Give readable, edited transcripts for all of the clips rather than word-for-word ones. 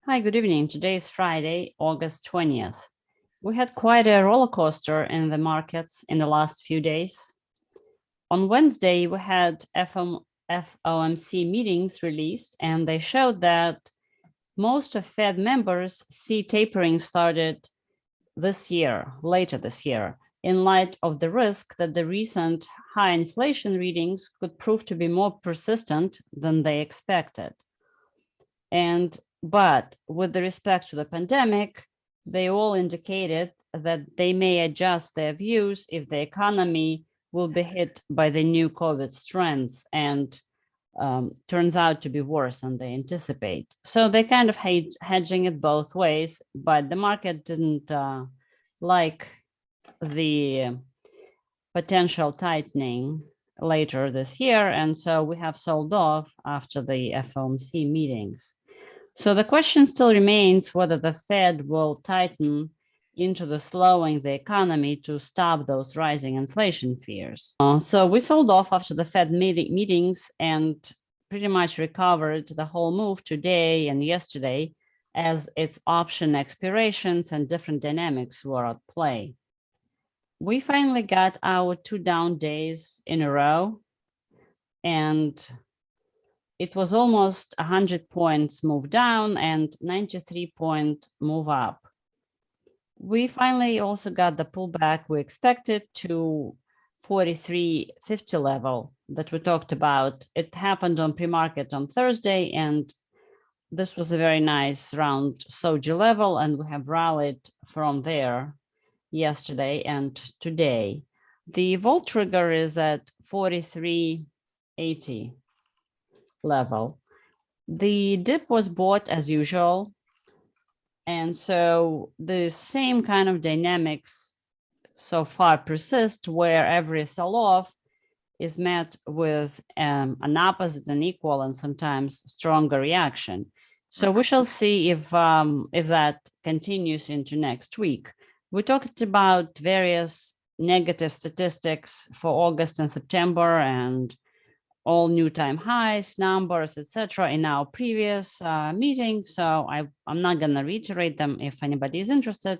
Hi, good evening. Today is Friday, August 20th. We had quite a roller coaster in the markets in the last few days. On Wednesday, we had FOMC meetings released, and they showed that most of Fed members see tapering started later this year, in light of the risk that the recent high inflation readings could prove to be more persistent than they expected. But with respect to the pandemic, they all indicated that they may adjust their views if the economy will be hit by the new COVID strands and turns out to be worse than they anticipate. So they kind of hedging it both ways, but the market didn't like the potential tightening later this year. And so we have sold off after the FOMC meetings. So the question still remains whether the Fed will tighten into the slowing the economy to stop those rising inflation fears. So we sold off after the Fed meetings and pretty much recovered the whole move today and yesterday as its option expirations and different dynamics were at play. We finally got our 2 down days in a row, and it was almost 100 points move down and 93 point move up. We finally also got the pullback we expected to 43.50 level that we talked about. It happened on pre-market on Thursday, and this was a very nice round soji level, and we have rallied from there yesterday and today. The volt trigger is at 43.80 level. The dip was bought as usual. And so the same kind of dynamics so far persist, where every sell-off is met with an opposite and equal and sometimes stronger reaction. So we shall see if that continues into next week. We talked about various negative statistics for August and September and all new time highs, numbers, etc. in our previous meeting. So I'm not going to reiterate them if anybody is interested.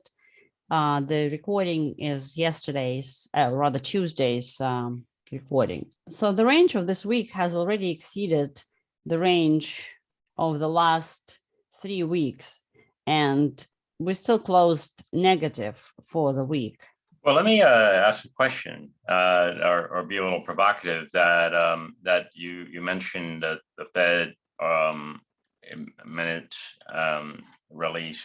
The recording is yesterday's, rather Tuesday's recording. So the range of this week has already exceeded the range of the last 3 weeks, and we still closed negative for the week. Well, let me ask a question, or be a little provocative. That you mentioned that the Fed minute release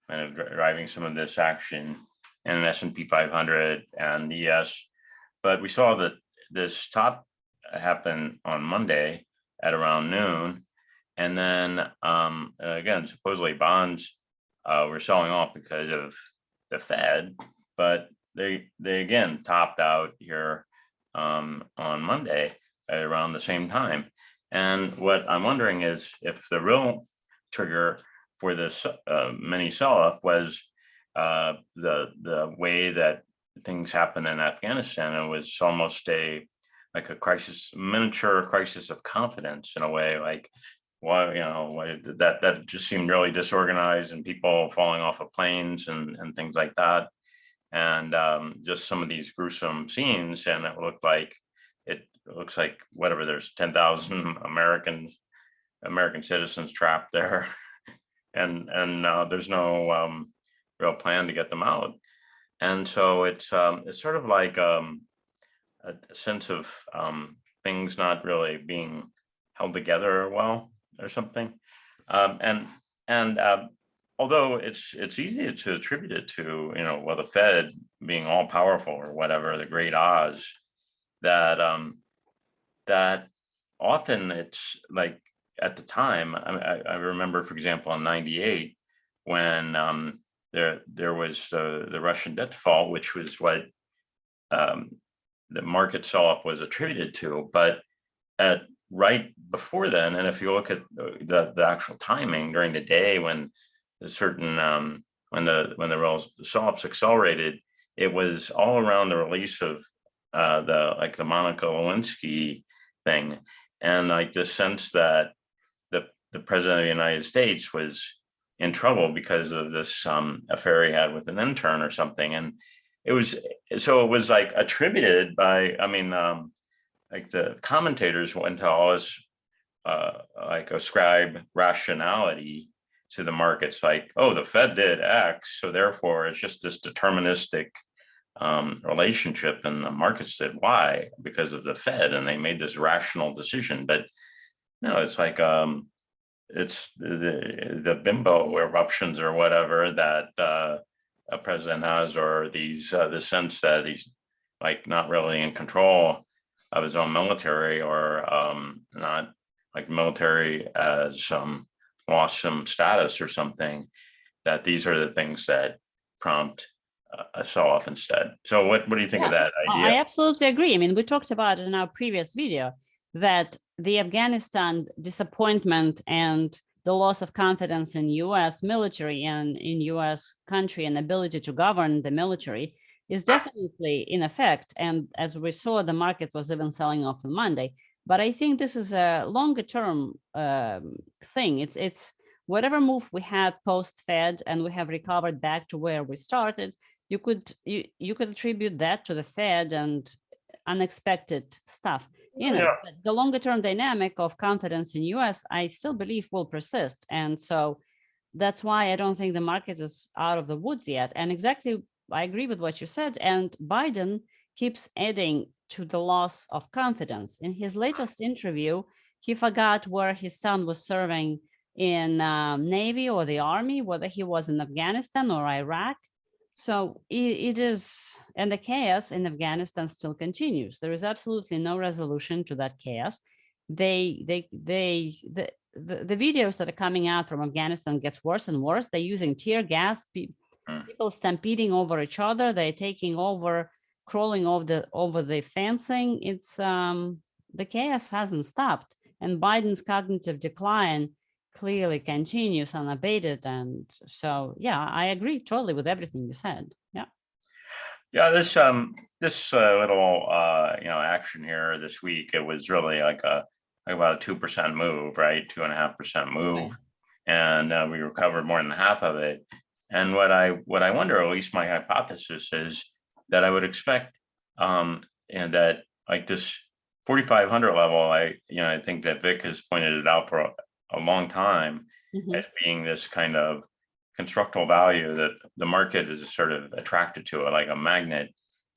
kind of driving some of this action in S&P 500 and ES, but we saw that this top happen on Monday at around noon, and then again supposedly bonds were selling off because of the Fed, but they again topped out here on Monday at around the same time. And what I'm wondering is if the real trigger for this mini sell-off was the way that things happened in Afghanistan. It was almost like a miniature crisis of confidence in a way, like, well, that just seemed really disorganized and people falling off of planes and things like that. And just some of these gruesome scenes, and it looks like whatever, there's 10,000 American citizens trapped there, and there's no real plan to get them out. And so it's sort of like a sense of things not really being held together well or something, and although it's easy to attribute it to, well, the Fed being all powerful or whatever, the great Oz, that often it's like at the time, I remember, for example, in '98, when there was the Russian debt default, which was what the market sell-off was attributed to, but right before then, and if you look at the actual timing during the day when the real sell-offs accelerated, it was all around the release of the Monica Lewinsky thing, and like the sense that the president of the United States was in trouble because of this affair he had with an intern or something. And it was like attributed by, I mean, like the commentators went to all this like ascribe rationality to the markets, like, oh, the Fed did X, so therefore it's just this deterministic relationship, and the markets did Y because of the Fed, and they made this rational decision. But no, it's like it's the bimbo eruptions or whatever that a president has, or these the sense that he's like not really in control of his own military, or not like military as lost some status or something, that these are the things that prompt a sell-off instead. So what do you think of that idea? I absolutely agree. I mean, we talked about it in our previous video that the Afghanistan disappointment and the loss of confidence in US military and in US country and ability to govern the military is definitely in effect. And as we saw, the market was even selling off on Monday. But I think this is a longer term thing. It's whatever move we had post Fed and we have recovered back to where we started. You could attribute that to the Fed and unexpected stuff. The longer term dynamic of confidence in US, I still believe will persist. And so that's why I don't think the market is out of the woods yet. And exactly, I agree with what you said. And Biden keeps adding to the loss of confidence. In his latest interview, he forgot where his son was serving in Navy or the Army, whether he was in Afghanistan or Iraq. So it is, and the chaos in Afghanistan still continues. There is absolutely no resolution to that chaos. The videos that are coming out from Afghanistan gets worse and worse. They're using tear gas, people stampeding over each other. They're taking over, crawling over the fencing. It's the chaos hasn't stopped, and Biden's cognitive decline clearly continues unabated. And so, yeah, I agree totally with everything you said. Yeah, this little action here this week, it was really like about a 2% move, right? 2.5% move, Right. And we recovered more than half of it. And what I wonder, at least my hypothesis is that I would expect and that like this 4,500 level, I think that Vic has pointed it out for a long time as being this kind of constructal value that the market is sort of attracted to it like a magnet.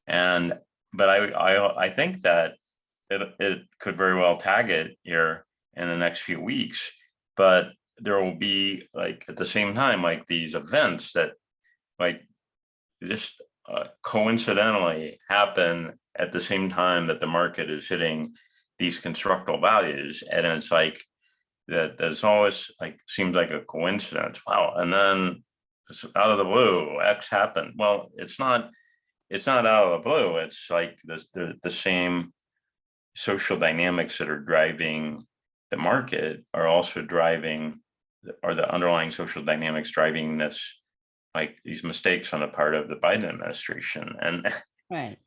But I think that it could very well tag it here in the next few weeks, but there will be like at the same time like these events that like just coincidentally happen at the same time that the market is hitting these constructal values, and it's like that's always like seems like a coincidence. Wow. And then out of the blue, X happened. Well, it's not out of the blue. It's like the same social dynamics that are driving the market are also driving, or the underlying social dynamics driving this, like these mistakes on the part of the Biden administration. And right.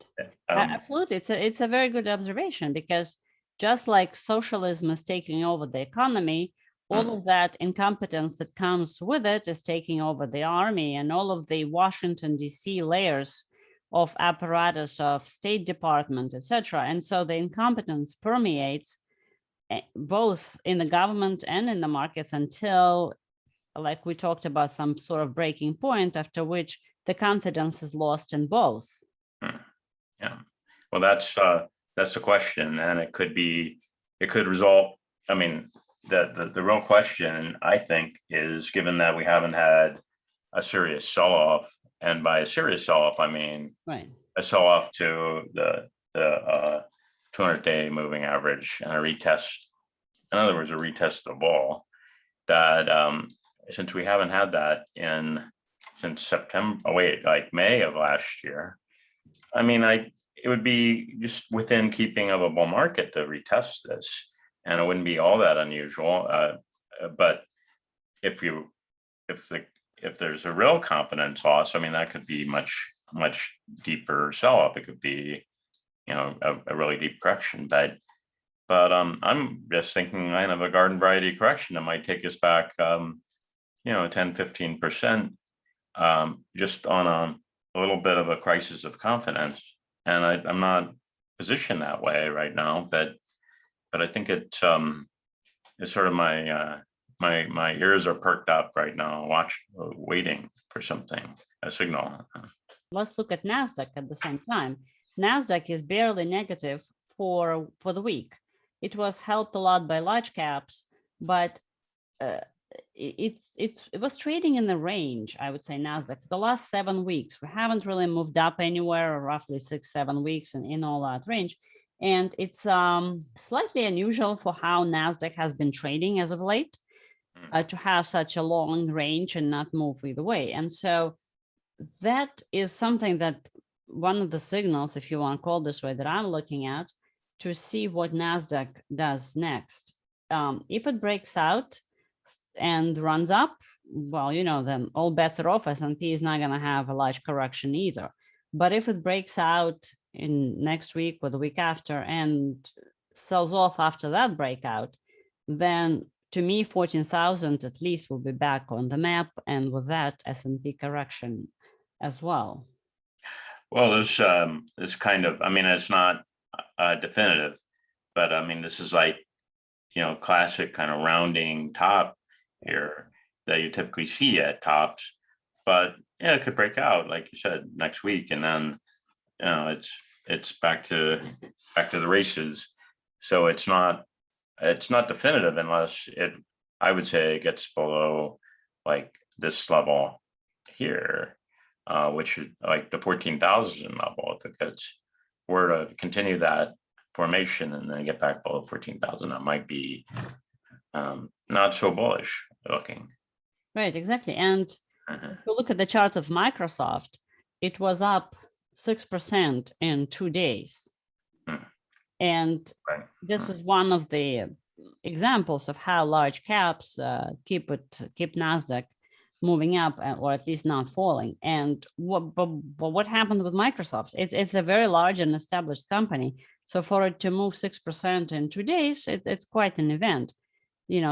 Absolutely. It's a very good observation, because just like socialism is taking over the economy, all of that incompetence that comes with it is taking over the army and all of the Washington, D.C. layers of apparatus of State Department, etc. And so the incompetence permeates both in the government and in the markets until, like we talked about, some sort of breaking point, after which the confidence is lost in both. Yeah. Well, that's the question, and it could result. I mean, the real question, I think, is, given that we haven't had a serious sell-off, and by a serious sell-off, I mean a sell-off to the 200-day moving average and a retest. In other words, a retest of the ball. That since we haven't had that since September, like May of last year. I mean, it would be just within keeping of a bull market to retest this, and it wouldn't be all that unusual. But if there's a real confidence loss, I mean, that could be much deeper sell-off. It could be, a really deep correction. But I'm just thinking kind of a garden variety correction that might take us back, 10, 15%, just on a little bit of a crisis of confidence. And I'm not positioned that way right now, but I think it's sort of my ears are perked up right now, waiting for something, a signal. Let's look at Nasdaq at the same time. Nasdaq is barely negative for the week. It was helped a lot by large caps, but it was trading in the range, I would say, Nasdaq for the last 7 weeks. We haven't really moved up anywhere, roughly 6-7 weeks in all that range. And it's slightly unusual for how Nasdaq has been trading as of late, to have such a long range and not move either way. And so that is something that one of the signals, if you want to call this way, that I'm looking at to see what Nasdaq does next. If it breaks out and runs up, well, then all bets are off. S&P is not going to have a large correction either. But if it breaks out in next week or the week after and sells off after that breakout, then to me, 14,000 at least will be back on the map, and with that, S&P correction as well. Well, this kind of, I mean, it's not definitive, but I mean, this is like, classic kind of rounding top here that you typically see at tops, but yeah, it could break out, like you said, next week, and then it's back to the races. So it's not definitive unless I would say it gets below like this level here, which is like the 14,000 level. If it were to continue that formation and then get back below 14,000, that might be not so bullish looking. Right, exactly. And if you look at the chart of Microsoft, it was up 6% in 2 days. And this is one of the examples of how large caps keep Nasdaq moving up, or at least not falling. And what happened with Microsoft? It's a very large and established company. So for it to move 6% in 2 days, it's quite an event.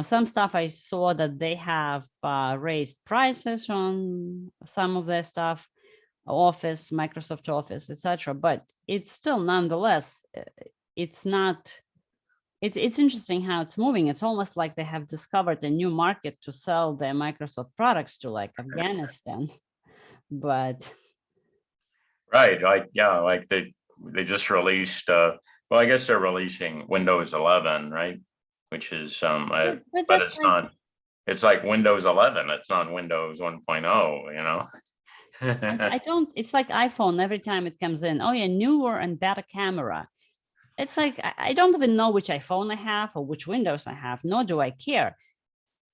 Some stuff I saw that they have raised prices on some of their stuff, Office, Microsoft Office, etc. But it's still nonetheless, it's interesting how it's moving. It's almost like they have discovered a new market to sell their Microsoft products to, like Afghanistan. But right, like they just released. Well, I guess they're releasing Windows 11, right? Which is but it's not. It's like Windows 11. It's not Windows 1.0. I don't. It's like iPhone. Every time it comes in, oh yeah, newer and better camera. It's like, I don't even know which iPhone I have or which Windows I have, nor do I care.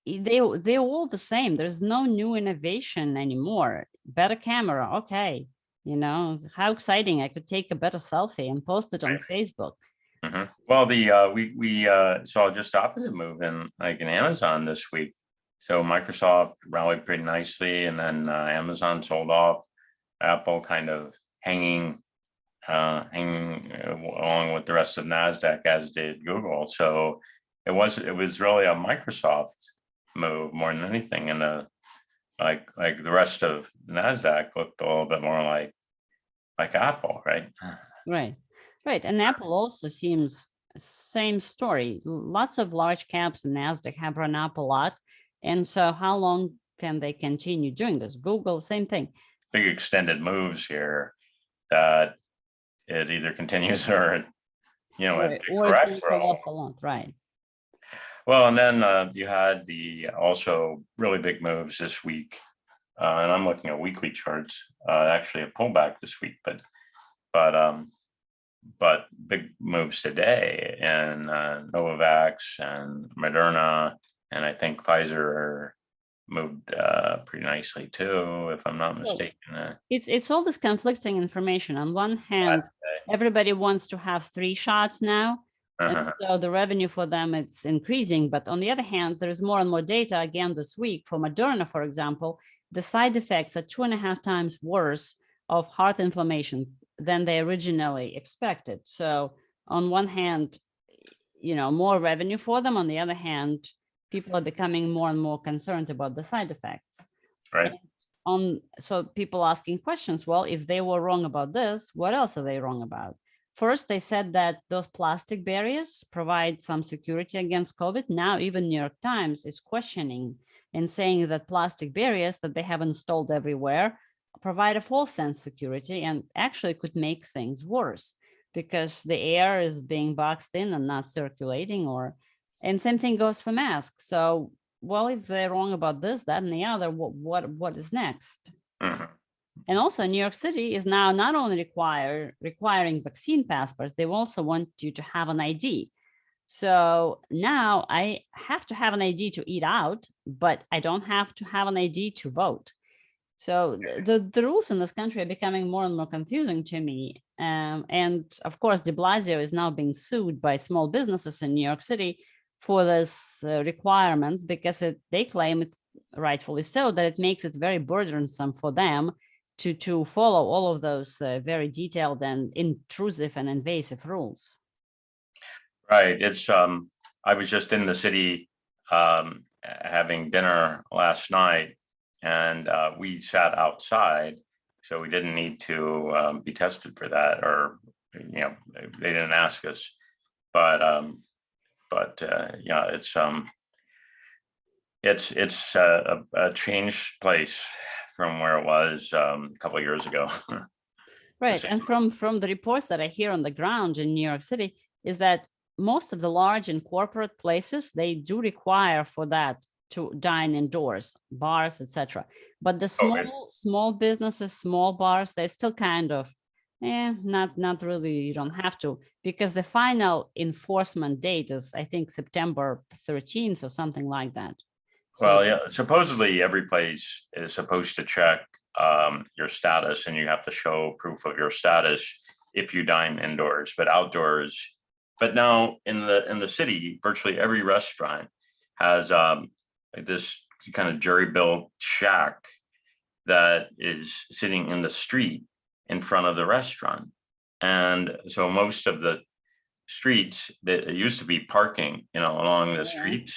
They're all the same. There's no new innovation anymore. Better camera, okay. How exciting. I could take a better selfie and post it on Facebook. Well, we saw just the opposite move in Amazon this week. So Microsoft rallied pretty nicely, and then Amazon sold off. Apple kind of hanging along with the rest of Nasdaq, as did Google. So it was really a Microsoft move more than anything, and like the rest of Nasdaq looked a little bit more like Apple, right? Right. And Apple also seems same story. Lots of large caps in Nasdaq have run up a lot, and so how long can they continue doing this? Google, same thing. Big extended moves here that it either continues or it corrects for a lot, right? Well, and then you had the also really big moves this week, and I'm looking at weekly charts. Actually, a pullback this week, but big moves today, and Novavax and Moderna, and I think Pfizer moved pretty nicely too, if I'm not mistaken. It's all this conflicting information. On one hand, everybody wants to have 3 shots now, and so the revenue for them, it's increasing. But on the other hand, there's more and more data again this week for Moderna, for example. The side effects are 2.5 times worse of heart inflammation than they originally expected. So on one hand, more revenue for them. On the other hand, people are becoming more and more concerned about the side effects. Right. So people asking questions, well, if they were wrong about this, what else are they wrong about? First, they said that those plastic barriers provide some security against COVID. Now, even New York Times is questioning and saying that plastic barriers that they have installed everywhere provide a false sense of security and actually could make things worse because the air is being boxed in and not circulating. And same thing goes for masks. So, well, if they're wrong about this, that, and the other, what is next? Mhm. And also, New York City is now not only requiring vaccine passports, they also want you to have an ID. So now I have to have an ID to eat out, but I don't have to have an ID to vote. So the rules in this country are becoming more and more confusing to me. And of course, de Blasio is now being sued by small businesses in New York City for this requirements because they claim it's rightfully so that it makes it very burdensome for them to follow all of those very detailed and intrusive and invasive rules. Right. It's I was just in the city having dinner last night, and we sat outside, so we didn't need to be tested for that, or they didn't ask us. But yeah, it's a changed place from where it was a couple of years ago. Right. And from the reports that I hear on the ground in New York City is that most of the large and corporate places, they do require for that to dine indoors, bars, etc. But the small businesses, small bars, they're still kind of, not really, you don't have to, because the final enforcement date is, I think, September 13th or something like that. Well, yeah, supposedly every place is supposed to check your status, and you have to show proof of your status if you dine indoors, but outdoors. But now in the city, virtually every restaurant has this kind of jury-built shack that is sitting in the street in front of the restaurant. And so most of the streets that used to be parking, along the streets,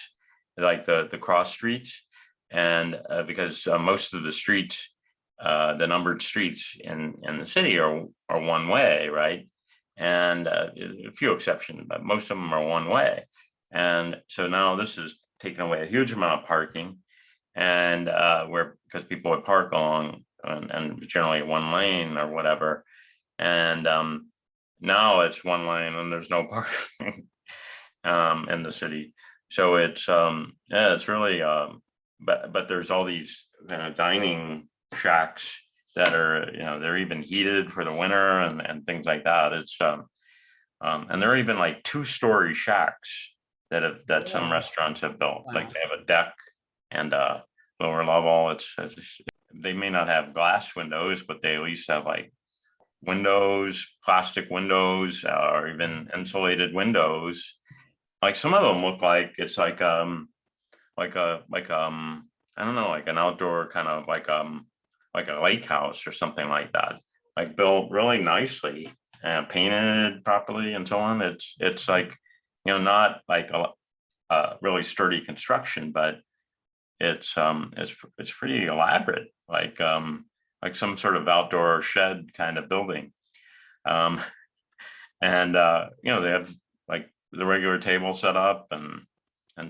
like the cross streets, and because most of the streets, the numbered streets in the city are one way, right? And a few exceptions, but most of them are one way. And so now this is taking away a huge amount of parking, and because people would park along and generally one lane or whatever, and now it's one lane and there's no parking in the city. So it's it's really but there's all these dining shacks that are they're even heated for the winter and things like that. It's and there are even like 2-story shacks that some restaurants have built. Wow. Like they have a deck and a lower level. They may not have glass windows, but they at least have like windows, plastic windows, or even insulated windows. Like some of them look like it's like I don't know, like an outdoor kind of like a lake house or something like that, like built really nicely and painted properly and so on. It's like not like a really sturdy construction, but it's pretty elaborate, like some sort of outdoor shed kind of building. And they have like the regular table set up and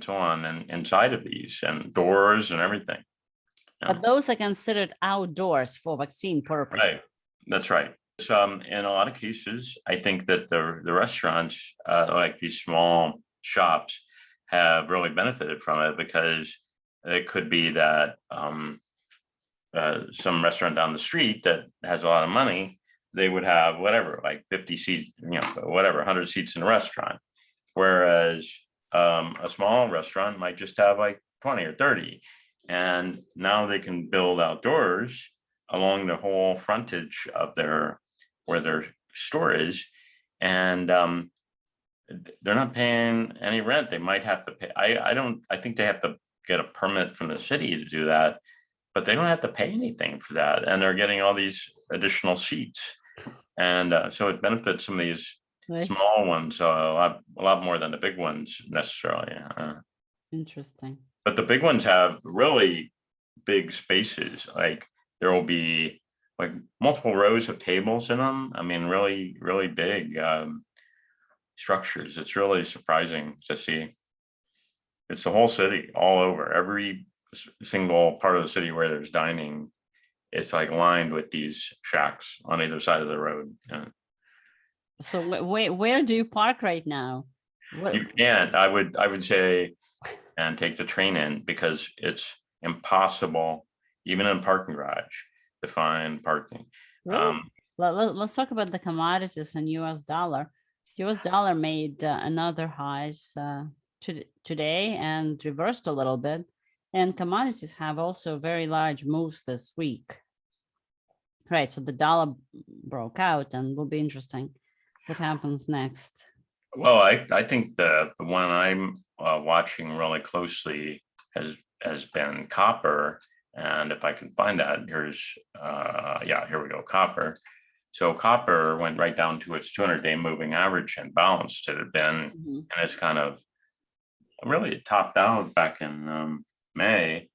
so on, and inside of these, and doors and everything. But those are considered outdoors for vaccine purposes. Right, that's right. So, in a lot of cases, I think that the restaurants, like these small shops, have really benefited from it, because it could be that some restaurant down the street that has a lot of money, they would have whatever, like 50 seats, whatever, 100 seats in a restaurant. Whereas a small restaurant might just have like 20 or 30. And now they can build outdoors along the whole frontage of where their store is. And they're not paying any rent. They might have to pay. I think they have to get a permit from the city to do that, but they don't have to pay anything for that. And they're getting all these additional seats. And so it benefits some of these small ones a lot more than the big ones necessarily. Interesting. But the big ones have really big spaces. Like there will be like multiple rows of tables in them. I mean, really, really big structures. It's really surprising to see. It's the whole city, all over. Every single part of the city where there's dining, it's like lined with these shacks on either side of the road. Yeah. So where do you park right now? You can't. I would say, and take the train in because it's impossible, even in a parking garage, to find parking. Really? Let's talk about the commodities and US dollar. US dollar made another highs today and reversed a little bit. And commodities have also very large moves this week. Right, so the dollar broke out and will be interesting what happens next. Well, I think the one I'm watching really closely has been copper. And if I can find that, here's, yeah, here we go, copper. So copper went right down to its 200-day moving average and bounced. It had been, and it's kind of really topped out back in May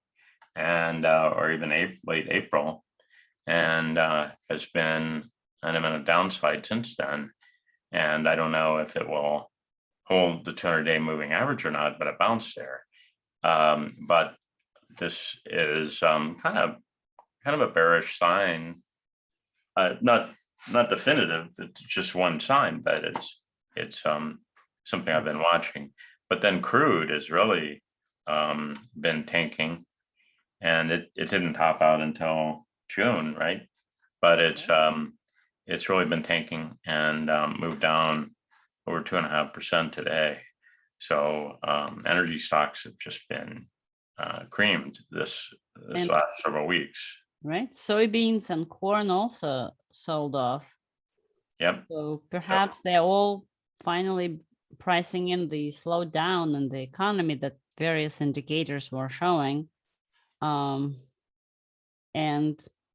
and or even late April, and has been kind of in a downside since then. And I don't know if it will hold the 200-day moving average or not, but it bounced there. But this is kind of a bearish sign. Not definitive. It's just one sign, but it's something I've been watching. But then crude has really been tanking, and it didn't top out until June, right? But it's really been tanking and moved down over 2.5% today. So energy stocks have just been creamed this last several weeks. Right, soybeans and corn also sold off. Yep. So perhaps they're all finally pricing in the slowdown in the economy that various indicators were showing. And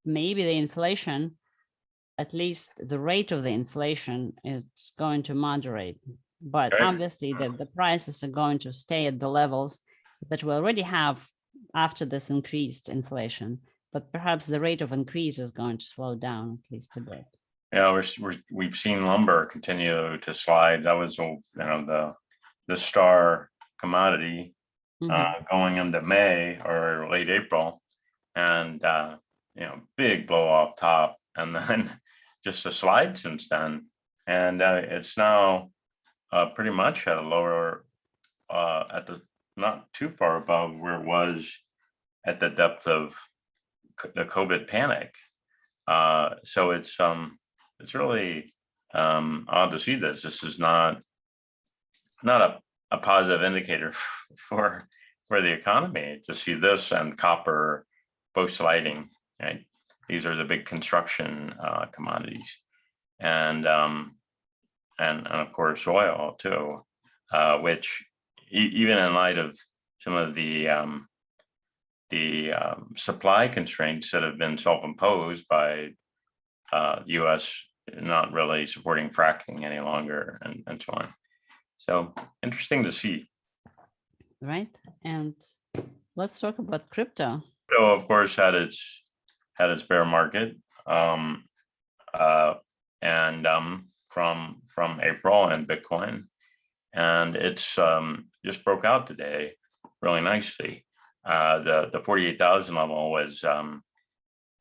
maybe the inflation, at least the rate of the inflation, is going to moderate. But obviously the prices are going to stay at the levels that we already have after this increased inflation. But perhaps the rate of increase is going to slow down at least a bit. Yeah, we've seen lumber continue to slide. That was the star commodity going into May or late April, and big blow off top, and then just a slide since then. And it's now pretty much at a lower, at the not too far above where it was at the depth of the COVID panic. So it's really odd to see this. This is not a positive indicator for the economy to see this and copper both sliding. Right, these are the big construction commodities, and of course oil too, which even in light of some of the supply constraints that have been self-imposed by the U.S. not really supporting fracking any longer, and so on. So interesting to see. Right, and let's talk about crypto. So of course had its bear market, and from April and Bitcoin, and it's just broke out today really nicely. The 48,000 level was a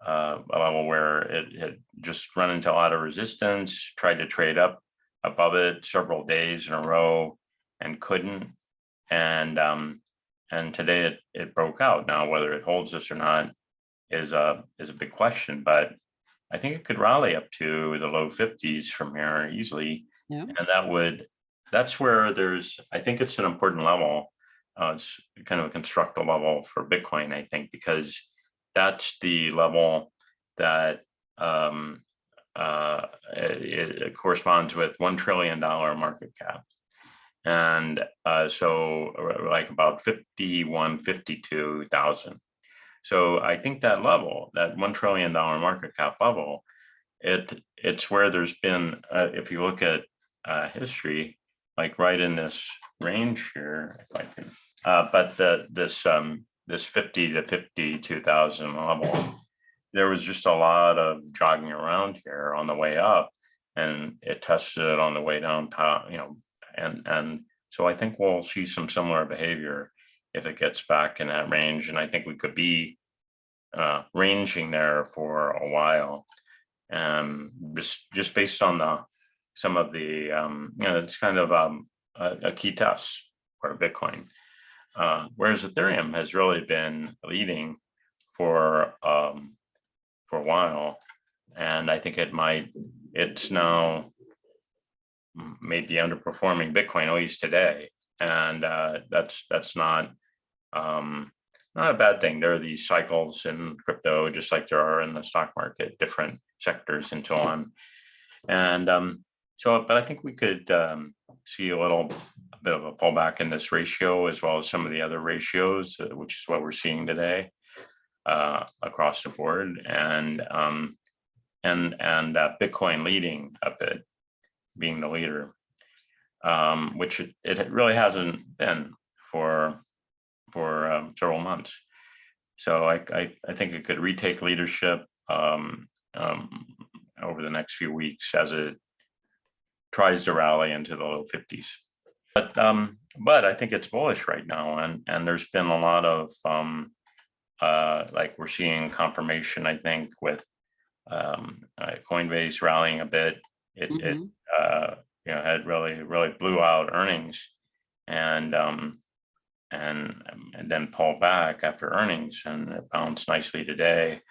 level where it had just run into a lot of resistance, tried to trade up above it several days in a row and couldn't. And today it broke out. Now, whether it holds this or not is a big question, but I think it could rally up to the low 50s from here easily. Yeah. And that's where I think it's an important level. It's kind of a constructive level for Bitcoin, I think, because that's the level that it corresponds with $1 trillion market cap. And so like about 52,000. So I think that level, that $1 trillion market cap level, it's where there's been, if you look at history, like right in this range here, if I can But this 50 to 52,000 level, there was just a lot of jogging around here on the way up, and it tested it on the way down, and so I think we'll see some similar behavior if it gets back in that range, and I think we could be ranging there for a while, just based on some of the it's kind of a key test for Bitcoin, whereas Ethereum has really been leading for a while, and I think it's now maybe underperforming Bitcoin, at least today, and that's not a bad thing. There are these cycles in crypto, just like there are in the stock market, different sectors and so on. And but I think we could see a bit of a pullback in this ratio, as well as some of the other ratios, which is what we're seeing today across the board, and Bitcoin leading a bit, being the leader, which it really hasn't been for several months. So I think it could retake leadership over the next few weeks as it tries to rally into the low 50s. But I think it's bullish right now, and there's been a lot of like we're seeing confirmation, I think, with Coinbase rallying a bit. It had really blew out earnings, and then pulled back after earnings, and it bounced nicely today.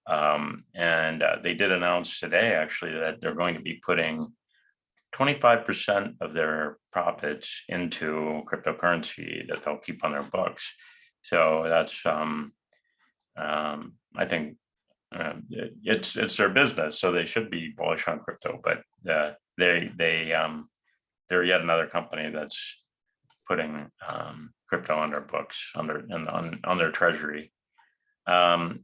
And they did announce today, actually, that they're going to be putting 25% of their profits into cryptocurrency that they'll keep on their books. So that's I think it's their business, so they should be bullish on crypto. But they're yet another company that's putting crypto on their books, on their treasury, so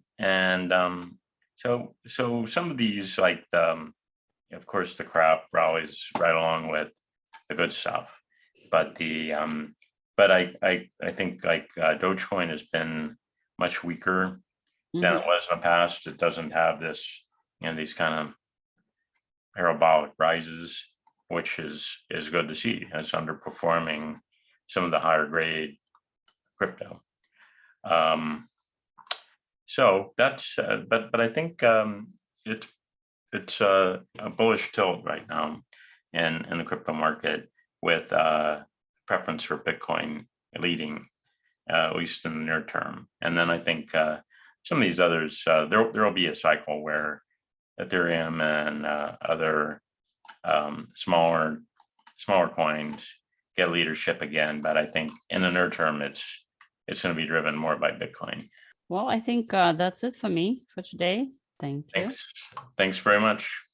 some of these, like of course the crap rallies right along with the good stuff, but I think like Dogecoin has been much weaker than it was in the past. It doesn't have this, these kind of parabolic rises, which is good to see. It's underperforming some of the higher grade crypto. So that's, but I think it's a bullish tilt right now in the crypto market, with preference for Bitcoin leading, at least in the near term. And then I think some of these others, there will be a cycle where Ethereum and other smaller coins get leadership again. But I think in the near term, it's going to be driven more by Bitcoin. Well, I think that's it for me for today. Thank you. Thanks very much.